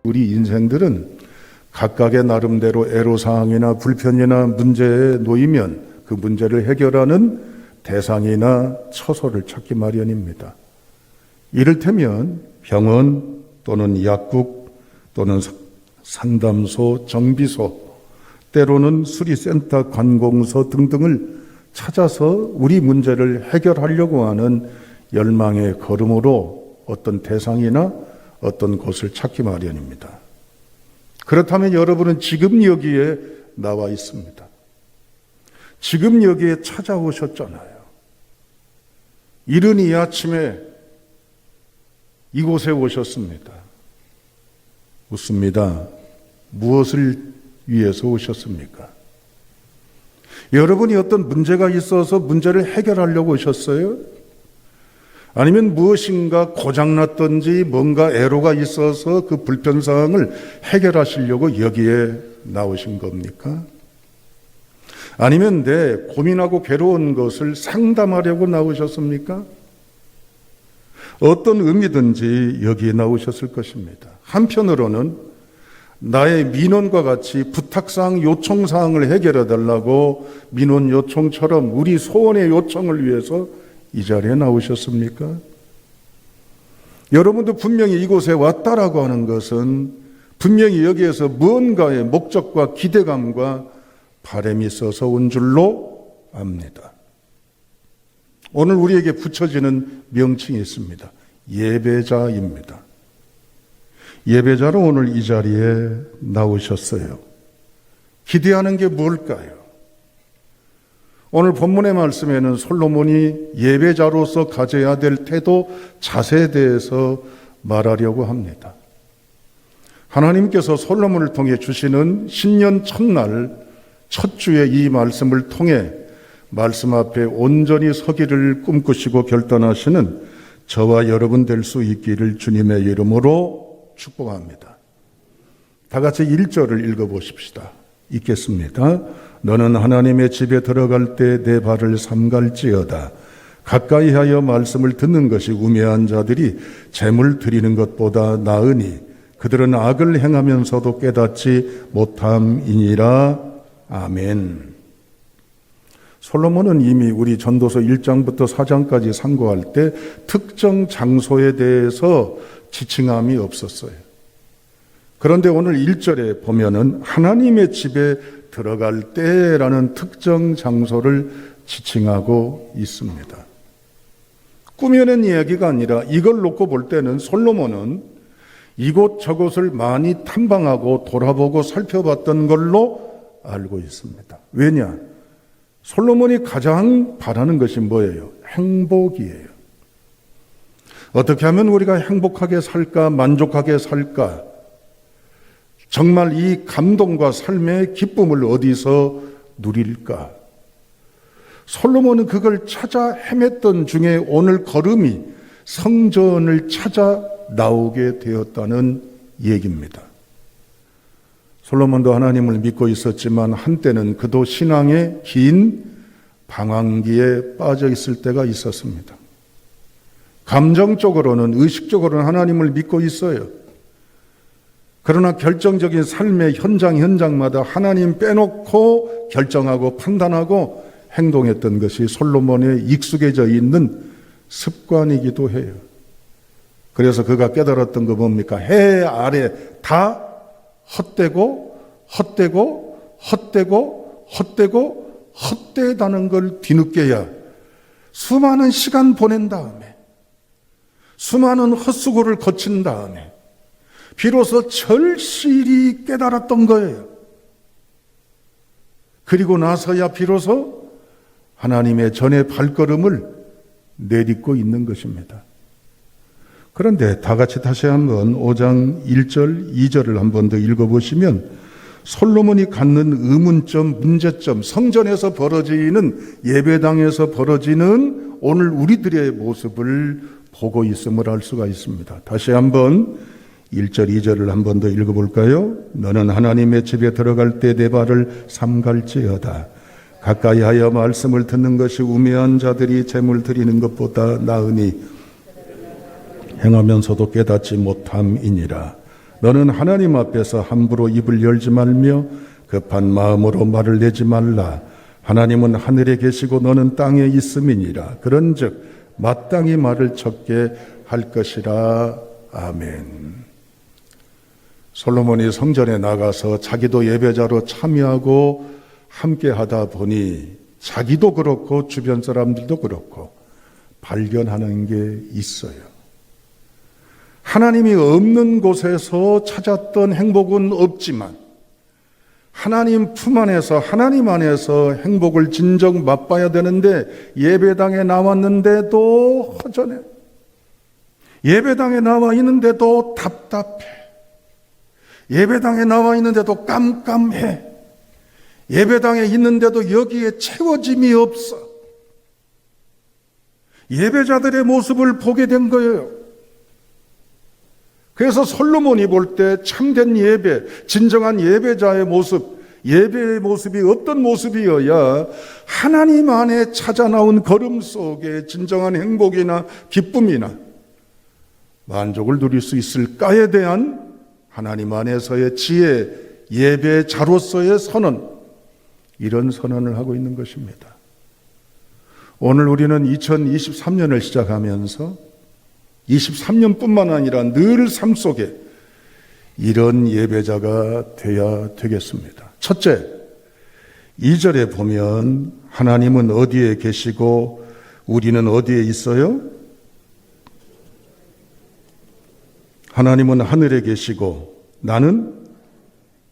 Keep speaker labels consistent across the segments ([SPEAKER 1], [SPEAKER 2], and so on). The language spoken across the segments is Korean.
[SPEAKER 1] 우리 인생들은 각각의 나름대로 애로사항이나 불편이나 문제에 놓이면 그 문제를 해결하는 대상이나 처소를 찾기 마련입니다. 이를테면 병원 또는 약국 또는 상담소, 정비소, 때로는 수리센터, 관공서 등등을 찾아서 우리 문제를 해결하려고 하는 열망의 걸음으로 어떤 대상이나 어떤 곳을 찾기 마련입니다. 그렇다면 여러분은 지금 여기에 나와 있습니다. 지금 여기에 찾아오셨잖아요. 이른 이 아침에 이곳에 오셨습니다. 묻습니다. 무엇을 위해서 오셨습니까? 여러분이 어떤 문제가 있어서 문제를 해결하려고 오셨어요? 아니면 무엇인가 고장났던지 뭔가 애로가 있어서 그 불편사항을 해결하시려고 여기에 나오신 겁니까? 아니면 내 고민하고 괴로운 것을 상담하려고 나오셨습니까? 어떤 의미든지 여기에 나오셨을 것입니다. 한편으로는 나의 민원과 같이 부탁사항, 요청사항을 해결해 달라고 민원 요청처럼 우리 소원의 요청을 위해서 이 자리에 나오셨습니까? 여러분도 분명히 이곳에 왔다라고 하는 것은 분명히 여기에서 무언가의 목적과 기대감과 바람이 있어서 온 줄로 압니다. 오늘 우리에게 붙여지는 명칭이 있습니다. 예배자입니다. 예배자로 오늘 이 자리에 나오셨어요. 기대하는 게 뭘까요? 오늘 본문의 말씀에는 솔로몬이 예배자로서 가져야 될 태도, 자세에 대해서 말하려고 합니다. 하나님께서 솔로몬을 통해 주시는 신년 첫날 첫 주에 이 말씀을 통해 말씀 앞에 온전히 서기를 꿈꾸시고 결단하시는 저와 여러분 될 수 있기를 주님의 이름으로 축복합니다. 다 같이 1절을 읽어보십시다. 읽겠습니다. 너는 하나님의 집에 들어갈 때 내 발을 삼갈지어다. 가까이 하여 말씀을 듣는 것이 우매한 자들이 재물 드리는 것보다 나으니 그들은 악을 행하면서도 깨닫지 못함이니라. 아멘. 솔로몬은 이미 우리 전도서 1장부터 4장까지 상고할 때 특정 장소에 대해서 지칭함이 없었어요. 그런데 오늘 1절에 보면은 하나님의 집에 들어갈 때라는 특정 장소를 지칭하고 있습니다. 꾸며낸 이야기가 아니라 이걸 놓고 볼 때는 솔로몬은 이곳저곳을 많이 탐방하고 돌아보고 살펴봤던 걸로 알고 있습니다. 왜냐? 솔로몬이 가장 바라는 것이 뭐예요? 행복이에요. 어떻게 하면 우리가 행복하게 살까, 만족하게 살까? 정말 이 감동과 삶의 기쁨을 어디서 누릴까? 솔로몬은 그걸 찾아 헤맸던 중에 오늘 걸음이 성전을 찾아 나오게 되었다는 얘기입니다. 솔로몬도 하나님을 믿고 있었지만 한때는 그도 신앙의 긴 방황기에 빠져 있을 때가 있었습니다. 감정적으로는, 의식적으로는 하나님을 믿고 있어요. 그러나 결정적인 삶의 현장마다 하나님 빼놓고 결정하고 판단하고 행동했던 것이 솔로몬에 익숙해져 있는 습관이기도 해요. 그래서 그가 깨달았던 거 뭡니까? 해 아래 다 헛되고 헛되다는 걸 뒤늦게야 수많은 시간 보낸 다음에 수많은 헛수고를 거친 다음에 비로소 절실히 깨달았던 거예요. 그리고 나서야 비로소 하나님의 전의 발걸음을 내딛고 있는 것입니다. 그런데 다 같이 다시 한번 5장 1절, 2절을 한 번 더 읽어보시면 솔로몬이 갖는 의문점, 문제점, 성전에서 벌어지는, 예배당에서 벌어지는 오늘 우리들의 모습을 보고 있음을 알 수가 있습니다. 다시 한번 1절, 2절을 한 번 더 읽어볼까요? 너는 하나님의 집에 들어갈 때 내 발을 삼갈지어다. 가까이 하여 말씀을 듣는 것이 우매한 자들이 재물 드리는 것보다 나으니 행하면서도 깨닫지 못함이니라. 너는 하나님 앞에서 함부로 입을 열지 말며 급한 마음으로 말을 내지 말라. 하나님은 하늘에 계시고 너는 땅에 있음이니라. 그런즉 마땅히 말을 척게 할 것이라. 아멘. 솔로몬이 성전에 나가서 자기도 예배자로 참여하고 함께 하다 보니 자기도 그렇고 주변 사람들도 그렇고 발견하는 게 있어요. 하나님이 없는 곳에서 찾았던 행복은 없지만 하나님 품 안에서, 하나님 안에서 행복을 진정 맛봐야 되는데 예배당에 나왔는데도 허전해. 예배당에 나와 있는데도 답답해. 예배당에 나와 있는데도 깜깜해. 예배당에 있는데도 여기에 채워짐이 없어. 예배자들의 모습을 보게 된 거예요. 그래서 솔로몬이 볼 때 참된 예배, 진정한 예배자의 모습, 예배의 모습이 어떤 모습이어야 하나님 안에 찾아 나온 걸음 속에 진정한 행복이나 기쁨이나 만족을 누릴 수 있을까에 대한 하나님 안에서의 지혜, 예배자로서의 선언, 이런 선언을 하고 있는 것입니다. 오늘 우리는 2023년을 시작하면서 23년뿐만 아니라 늘 삶 속에 이런 예배자가 되어야 되겠습니다. 첫째, 2절에 보면 하나님은 어디에 계시고 우리는 어디에 있어요? 하나님은 하늘에 계시고 나는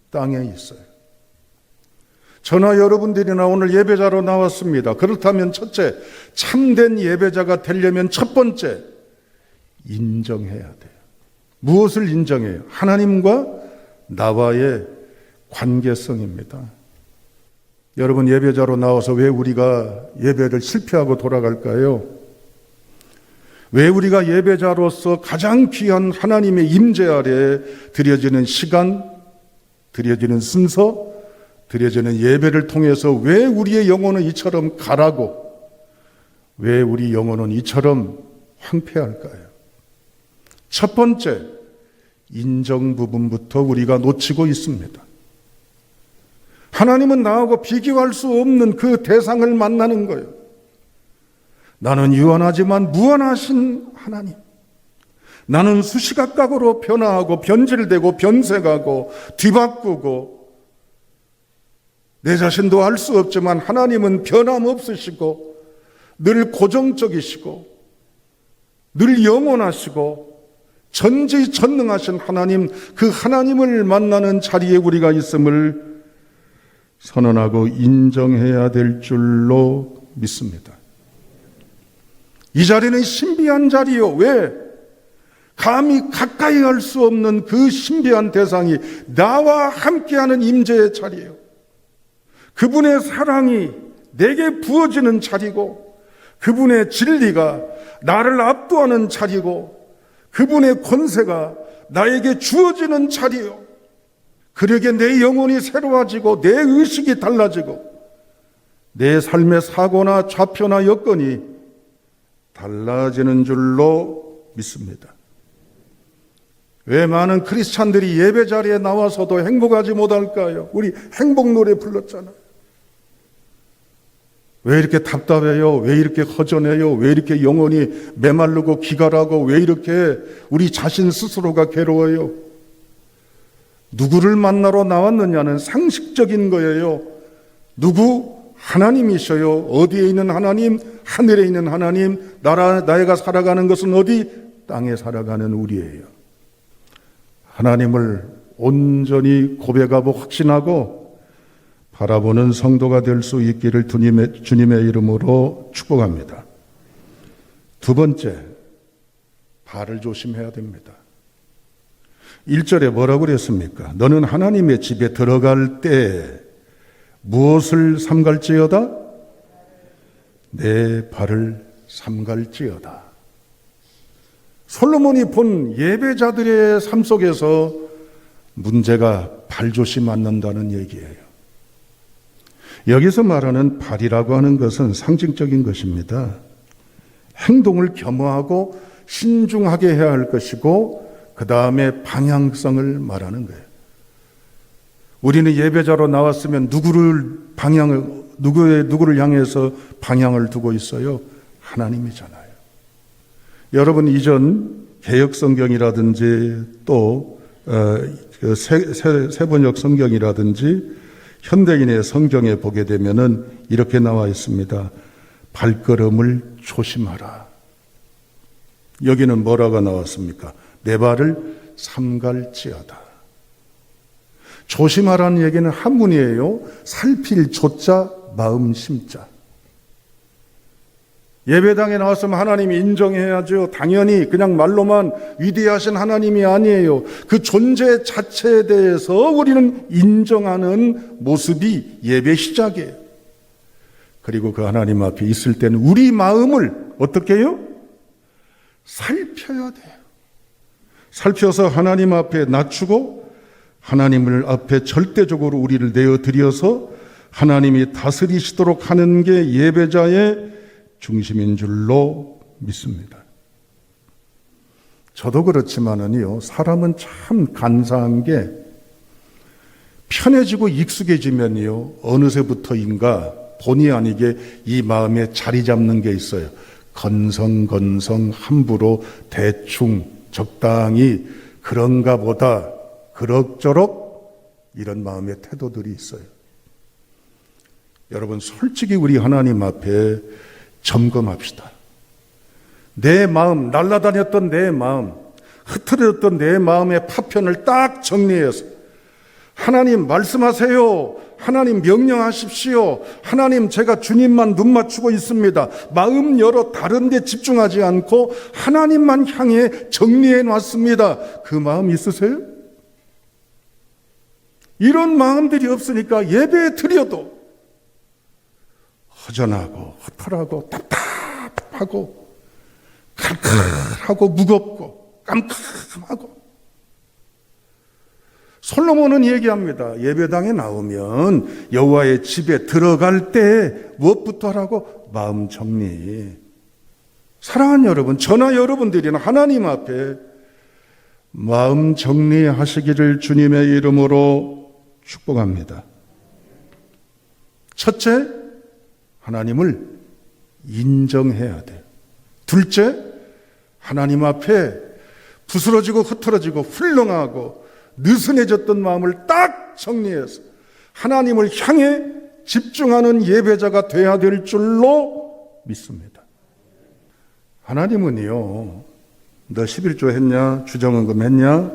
[SPEAKER 1] 땅에 있어요. 저나 여러분들이나 오늘 예배자로 나왔습니다. 그렇다면 첫째, 참된 예배자가 되려면 첫 번째, 인정해야 돼요. 무엇을 인정해요? 하나님과 나와의 관계성입니다. 여러분, 예배자로 나와서 왜 우리가 예배를 실패하고 돌아갈까요? 왜 우리가 예배자로서 가장 귀한 하나님의 임재 아래 드려지는 시간, 드려지는 순서, 드려지는 예배를 통해서 왜 우리의 영혼은 이처럼 가라고, 왜 우리 영혼은 이처럼 황폐할까요? 첫 번째, 인정 부분부터 우리가 놓치고 있습니다. 하나님은 나하고 비교할 수 없는 그 대상을 만나는 거예요. 나는 유한하지만 무한하신 하나님. 나는 수시각각으로 변화하고 변질되고 변색하고 뒤바꾸고 내 자신도 알 수 없지만 하나님은 변함없으시고 늘 고정적이시고 늘 영원하시고 전지전능하신 하나님, 그 하나님을 만나는 자리에 우리가 있음을 선언하고 인정해야 될 줄로 믿습니다. 이 자리는 신비한 자리요. 왜? 감히 가까이 할 수 없는 그 신비한 대상이 나와 함께하는 임재의 자리예요. 그분의 사랑이 내게 부어지는 자리고, 그분의 진리가 나를 압도하는 자리고, 그분의 권세가 나에게 주어지는 자리요. 그러게 내 영혼이 새로워지고 내 의식이 달라지고 내 삶의 사고나 좌표나 여건이 달라지는 줄로 믿습니다. 왜 많은 크리스찬들이 예배 자리에 나와서도 행복하지 못할까요? 우리 행복 노래 불렀잖아요. 왜 이렇게 답답해요? 왜 이렇게 허전해요? 왜 이렇게 영혼이 메마르고 기갈하고 왜 이렇게 우리 자신 스스로가 괴로워요? 누구를 만나러 나왔느냐는 상식적인 거예요. 누구? 하나님이셔요. 어디에 있는 하나님? 하늘에 있는 하나님. 나가 살아가는 것은 어디? 땅에 살아가는 우리예요. 하나님을 온전히 고백하고 확신하고 바라보는 성도가 될 수 있기를 주님의 이름으로 축복합니다. 두 번째, 발을 조심해야 됩니다. 1절에 뭐라고 그랬습니까? 너는 하나님의 집에 들어갈 때 무엇을 삼갈지어다? 내 발을 삼갈지어다. 솔로몬이 본 예배자들의 삶 속에서 문제가 발조심 않는다는 얘기예요. 여기서 말하는 발이라고 하는 것은 상징적인 것입니다. 행동을 겸허하고 신중하게 해야 할 것이고 그 다음에 방향성을 말하는 거예요. 우리는 예배자로 나왔으면 누구를 향해서 방향을 두고 있어요? 하나님이잖아요. 여러분, 이전 개역성경이라든지 또 세번역 성경이라든지 현대인의 성경에 보게 되면은 이렇게 나와 있습니다. 발걸음을 조심하라. 여기는 뭐라고 나왔습니까? 내 발을 삼갈지어다. 조심하라는 얘기는 한문이에요. 살필 조자, 마음 심자. 예배당에 나왔으면 하나님이 인정해야죠. 당연히 그냥 말로만 위대하신 하나님이 아니에요. 그 존재 자체에 대해서 우리는 인정하는 모습이 예배 시작이에요. 그리고 그 하나님 앞에 있을 때는 우리 마음을 어떻게 해요? 살펴야 돼요. 살펴서 하나님 앞에 낮추고 하나님을 앞에 절대적으로 우리를 내어드려서 하나님이 다스리시도록 하는 게 예배자의 중심인 줄로 믿습니다. 저도 그렇지만은요, 사람은 참 간사한 게 편해지고 익숙해지면요, 어느새부터인가 본의 아니게 이 마음에 자리 잡는 게 있어요. 건성건성 함부로 대충 적당히 그런가 보다 그럭저럭 이런 마음의 태도들이 있어요. 여러분, 솔직히 우리 하나님 앞에 점검합시다. 내 마음, 날아다녔던 내 마음, 흐트러졌던 내 마음의 파편을 딱 정리해서 하나님 말씀하세요. 하나님 명령하십시오. 하나님, 제가 주님만 눈 맞추고 있습니다. 마음 열어 다른 데 집중하지 않고 하나님만 향해 정리해 놨습니다. 그 마음 있으세요? 이런 마음들이 없으니까 예배에 드려도 허전하고 허탈하고 답답하고 칼칼하고 무겁고 깜깜하고. 솔로몬은 얘기합니다. 예배당에 나오면 여호와의 집에 들어갈 때 무엇부터 하라고? 마음 정리. 사랑하는 여러분, 저나 여러분들이나 하나님 앞에 마음 정리하시기를 주님의 이름으로 축복합니다. 첫째, 하나님을 인정해야 돼요. 둘째, 하나님 앞에 부스러지고 흐트러지고 훌렁하고 느슨해졌던 마음을 딱 정리해서 하나님을 향해 집중하는 예배자가 돼야 될 줄로 믿습니다. 하나님은요, 너 11조 했냐? 주정헌금 했냐?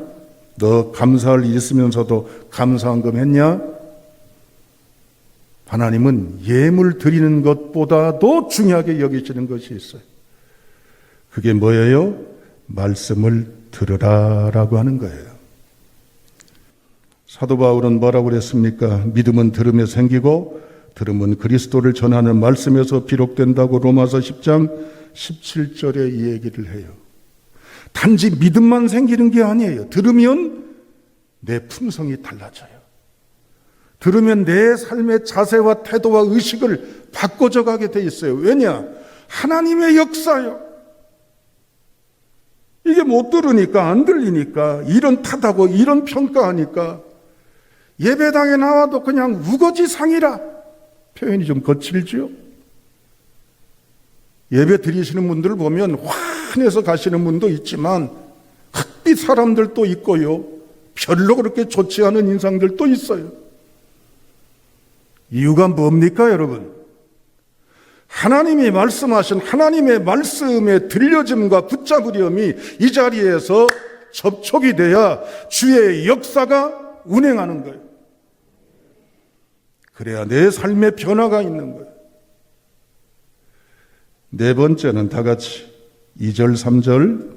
[SPEAKER 1] 너 감사할 일 있으면서도 감사헌금 했냐? 하나님은 예물 드리는 것보다도 중요하게 여기시는 것이 있어요. 그게 뭐예요? 말씀을 들으라라고 하는 거예요. 사도 바울은 뭐라고 그랬습니까? 믿음은 들음에 생기고 들음은 그리스도를 전하는 말씀에서 비록된다고 로마서 10장 17절에 이 얘기를 해요. 단지 믿음만 생기는 게 아니에요. 들으면 내 품성이 달라져요. 들으면 내 삶의 자세와 태도와 의식을 바꿔져 가게 돼 있어요. 왜냐? 하나님의 역사요. 이게 못 들으니까, 안 들리니까, 이런 탓하고 이런 평가하니까 예배당에 나와도 그냥 우거지상이라. 표현이 좀 거칠지요? 예배 드리시는 분들을 보면 환해서 가시는 분도 있지만 흑빛 사람들도 있고요, 별로 그렇게 좋지 않은 인상들도 있어요. 이유가 뭡니까, 여러분? 하나님이 말씀하신 하나님의 말씀의 들려짐과 붙잡으렴이 이 자리에서 접촉이 돼야 주의 역사가 운행하는 거예요. 그래야 내 삶의 변화가 있는 거예요. 네 번째는 다 같이 2절, 3절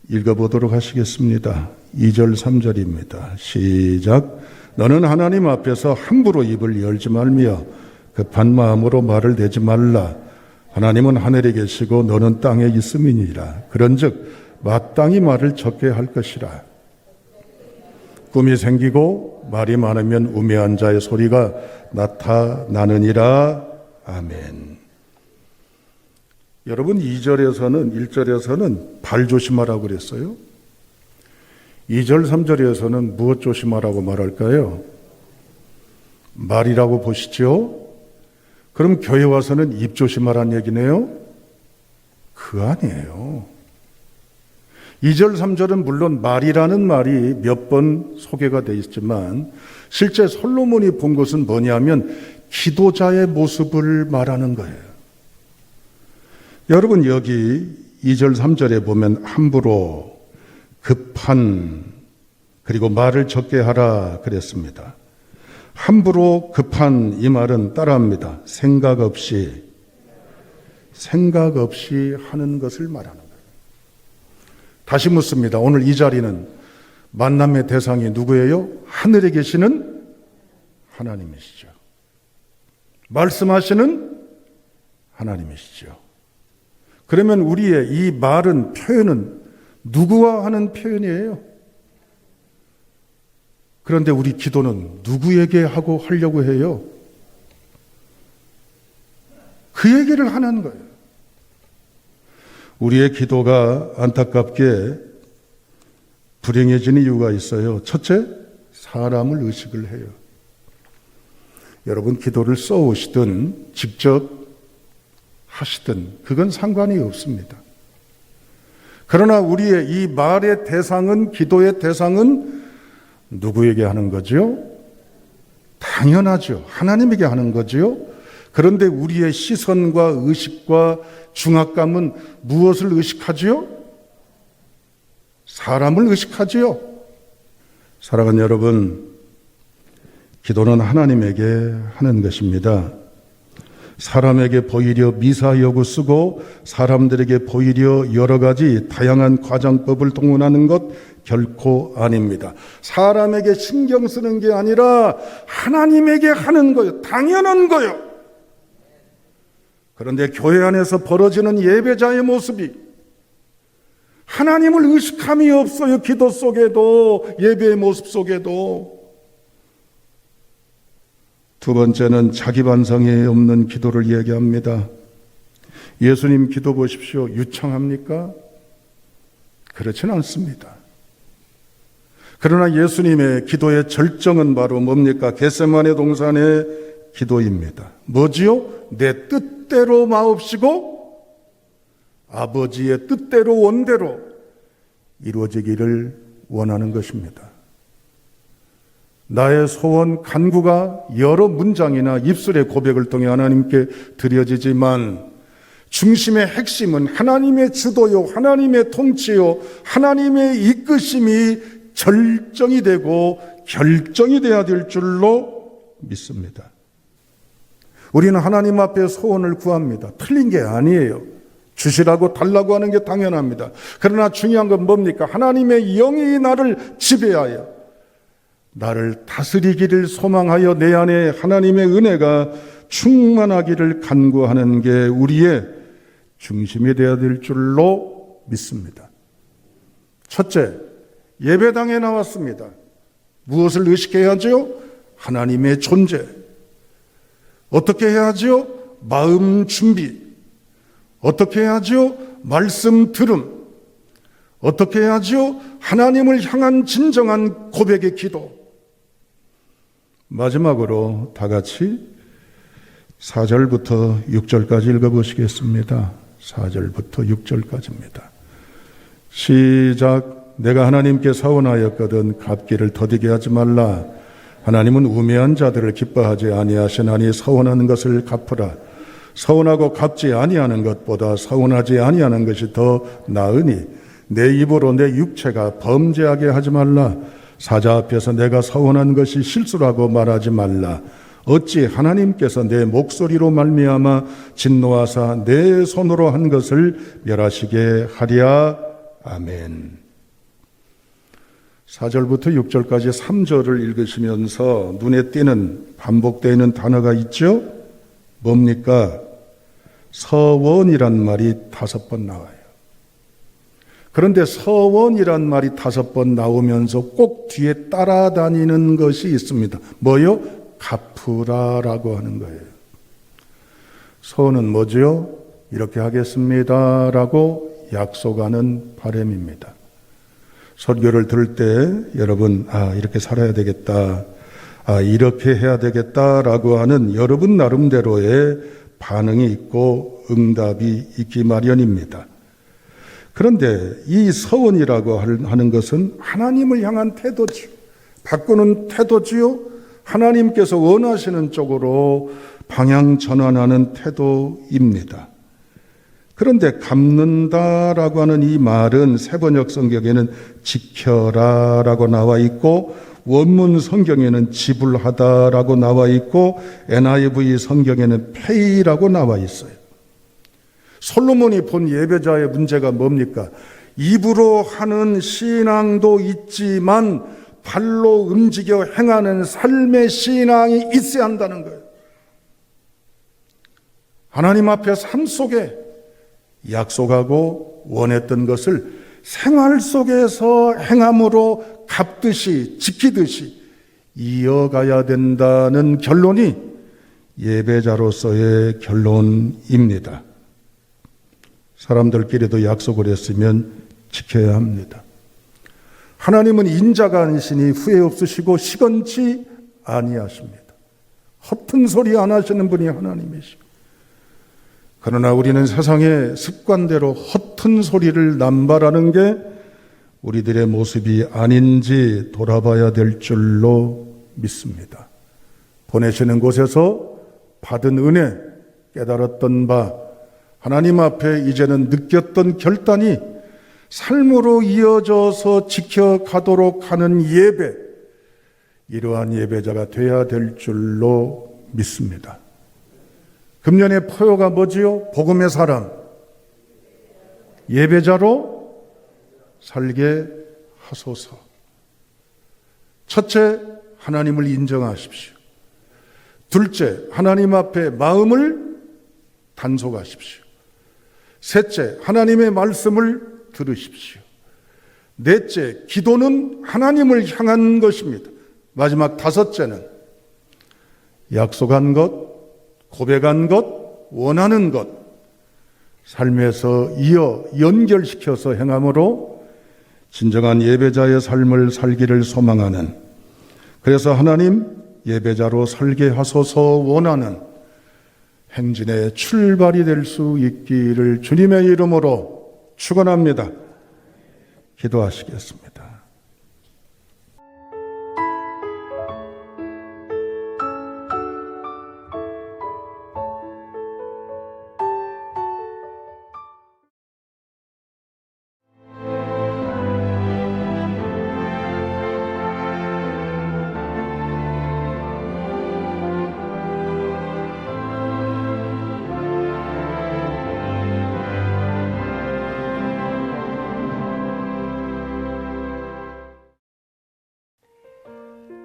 [SPEAKER 1] 읽어보도록 하시겠습니다. 2절, 3절입니다. 시작. 너는 하나님 앞에서 함부로 입을 열지 말며 급한 마음으로 말을 대지 말라. 하나님은 하늘에 계시고 너는 땅에 있음이니라. 그런즉 마땅히 말을 적게 할 것이라. 꿈이 생기고 말이 많으면 우매한 자의 소리가 나타나느니라. 아멘. 여러분, 2절에서는 1절에서는 발 조심하라고 그랬어요. 2절, 3절에서는 무엇 조심하라고 말할까요? 말이라고 보시죠? 그럼 교회 와서는 입 조심하라는 얘기네요? 그거 아니에요. 2절, 3절은 물론 말이라는 말이 몇 번 소개가 되어 있지만 실제 솔로몬이 본 것은 뭐냐면 기도자의 모습을 말하는 거예요. 여러분 여기 2절, 3절에 보면 함부로, 급한, 그리고 말을 적게 하라 그랬습니다. 함부로, 급한 이 말은 따라합니다. 생각 없이 하는 것을 말하는 거예요. 다시 묻습니다. 오늘 이 자리는 만남의 대상이 누구예요? 하늘에 계시는 하나님이시죠. 말씀하시는 하나님이시죠. 그러면 우리의 이 말은, 표현은 누구와 하는 표현이에요? 그런데 우리 기도는 누구에게 하고 하려고 해요? 그 얘기를 하는 거예요. 우리의 기도가 안타깝게 불행해진 이유가 있어요. 첫째, 사람을 의식을 해요. 여러분 기도를 써오시든 직접 하시든 그건 상관이 없습니다. 그러나 우리의 이 말의 대상은, 기도의 대상은 누구에게 하는 거죠? 당연하죠. 하나님에게 하는 거죠. 그런데 우리의 시선과 의식과 중압감은 무엇을 의식하지요? 사람을 의식하지요. 사랑하는 여러분, 기도는 하나님에게 하는 것입니다. 사람에게 보이려 미사여구 쓰고 사람들에게 보이려 여러 가지 다양한 과장법을 동원하는 것 결코 아닙니다. 사람에게 신경 쓰는 게 아니라 하나님에게 하는 거예요. 당연한 거예요. 그런데 교회 안에서 벌어지는 예배자의 모습이 하나님을 의식함이 없어요. 기도 속에도, 예배의 모습 속에도. 두 번째는 자기 반성이 없는 기도를 얘기합니다. 예수님 기도 보십시오. 유창합니까? 그렇지는 않습니다. 그러나 예수님의 기도의 절정은 바로 뭡니까? 겟세마네 동산의 기도입니다. 뭐지요? 내 뜻대로 마옵시고 아버지의 뜻대로 원대로 이루어지기를 원하는 것입니다. 나의 소원, 간구가 여러 문장이나 입술의 고백을 통해 하나님께 드려지지만 중심의 핵심은 하나님의 주도요, 하나님의 통치요, 하나님의 이끄심이 절정이 되고 결정이 되어야 될 줄로 믿습니다. 우리는 하나님 앞에 소원을 구합니다. 틀린 게 아니에요. 주시라고 달라고 하는 게 당연합니다. 그러나 중요한 건 뭡니까? 하나님의 영이 나를 지배하여 나를 다스리기를 소망하여 내 안에 하나님의 은혜가 충만하기를 간구하는 게 우리의 중심이 되어야 될 줄로 믿습니다. 첫째, 예배당에 나왔습니다. 무엇을 의식해야죠? 하나님의 존재. 어떻게 해야죠? 마음 준비. 어떻게 해야죠? 말씀 들음. 어떻게 해야죠? 하나님을 향한 진정한 고백의 기도. 마지막으로 다 같이 4절부터 6절까지 읽어보시겠습니다. 4절부터 6절까지입니다. 시작. 내가 하나님께 서원하였거든 갚기를 더디게 하지 말라. 하나님은 우매한 자들을 기뻐하지 아니하시나니 서원하는 것을 갚으라. 서원하고 갚지 아니하는 것보다 서원하지 아니하는 것이 더 나으니 내 입으로 내 육체가 범죄하게 하지 말라. 사자 앞에서 내가 서원한 것이 실수라고 말하지 말라. 어찌 하나님께서 내 목소리로 말미암아 진노하사 내 손으로 한 것을 멸하시게 하랴. 아멘. 4절부터 6절까지 3절을 읽으시면서 눈에 띄는 반복되어 있는 단어가 있죠? 뭡니까? 서원이란 말이 5번 나와요. 그런데 서원이란 말이 5번 나오면서 꼭 뒤에 따라다니는 것이 있습니다. 뭐요? 갚으라라고 하는 거예요. 서원은 뭐죠? 이렇게 하겠습니다라고 약속하는 바람입니다. 설교를 들을 때 여러분, 이렇게 살아야 되겠다, 이렇게 해야 되겠다라고 하는 여러분 나름대로의 반응이 있고 응답이 있기 마련입니다. 그런데 이 서원이라고 하는 것은 하나님을 향한 태도지요. 바꾸는 태도지요. 하나님께서 원하시는 쪽으로 방향 전환하는 태도입니다. 그런데 갚는다라고 하는 이 말은 세번역 성경에는 지켜라라고 나와 있고, 원문 성경에는 지불하다라고 나와 있고, NIV 성경에는 pay라고 나와 있어요. 솔로몬이 본 예배자의 문제가 뭡니까? 입으로 하는 신앙도 있지만 발로 움직여 행하는 삶의 신앙이 있어야 한다는 거예요. 하나님 앞에 삶 속에 약속하고 원했던 것을 생활 속에서 행함으로 갚듯이 지키듯이 이어가야 된다는 결론이 예배자로서의 결론입니다. 사람들끼리도 약속을 했으면 지켜야 합니다. 하나님은 인자가 아니시니 후회 없으시고 시건치 아니하십니다. 허튼 소리 안 하시는 분이 하나님이시고, 그러나 우리는 세상의 습관대로 허튼 소리를 남발하는 게 우리들의 모습이 아닌지 돌아봐야 될 줄로 믿습니다. 보내시는 곳에서 받은 은혜, 깨달았던 바, 하나님 앞에 이제는 느꼈던 결단이 삶으로 이어져서 지켜가도록 하는 예배, 이러한 예배자가 돼야 될 줄로 믿습니다. 금년의 포효가 뭐지요? 복음의 사람, 예배자로 살게 하소서. 첫째, 하나님을 인정하십시오. 둘째, 하나님 앞에 마음을 단속하십시오. 셋째, 하나님의 말씀을 들으십시오. 넷째, 기도는 하나님을 향한 것입니다. 마지막 다섯째는 약속한 것, 고백한 것, 원하는 것, 삶에서 이어 연결시켜서 행함으로 진정한 예배자의 삶을 살기를 소망하는, 그래서 하나님 예배자로 살게 하소서 원하는 행진의 출발이 될 수 있기를 주님의 이름으로 축원합니다. 기도하시겠습니다.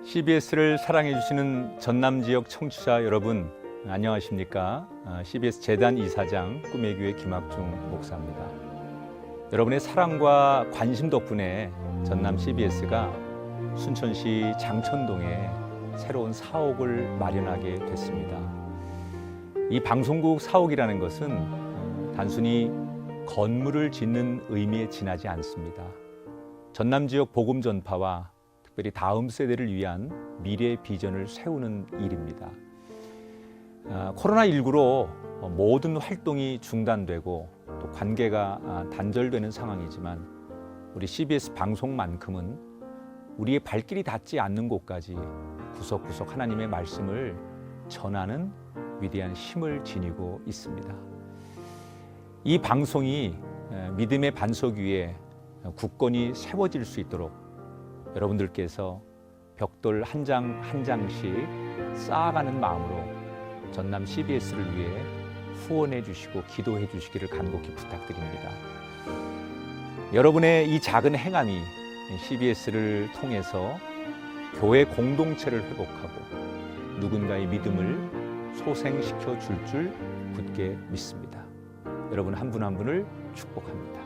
[SPEAKER 2] CBS를 사랑해 주시는 전남 지역 청취자 여러분, 안녕하십니까? CBS 재단 이사장 꿈의 교회 김학중 목사입니다. 여러분의 사랑과 관심 덕분에 전남 CBS가 순천시 장천동에 새로운 사옥을 마련하게 됐습니다. 이 방송국 사옥이라는 것은 단순히 건물을 짓는 의미에 지나지 않습니다. 전남 지역 복음 전파와 특별히 다음 세대를 위한 미래 비전을 세우는 일입니다. 코로나19로 모든 활동이 중단되고 또 관계가 단절되는 상황이지만 우리 CBS 방송만큼은 우리의 발길이 닿지 않는 곳까지 구석구석 하나님의 말씀을 전하는 위대한 힘을 지니고 있습니다. 이 방송이 믿음의 반석 위에 굳건히 세워질 수 있도록 여러분들께서 벽돌 한 장 한 장씩 쌓아가는 마음으로 전남 CBS를 위해 후원해 주시고 기도해 주시기를 간곡히 부탁드립니다. 여러분의 이 작은 행함이 CBS를 통해서 교회 공동체를 회복하고 누군가의 믿음을 소생시켜 줄 굳게 믿습니다. 여러분 한 분 한 분을 축복합니다.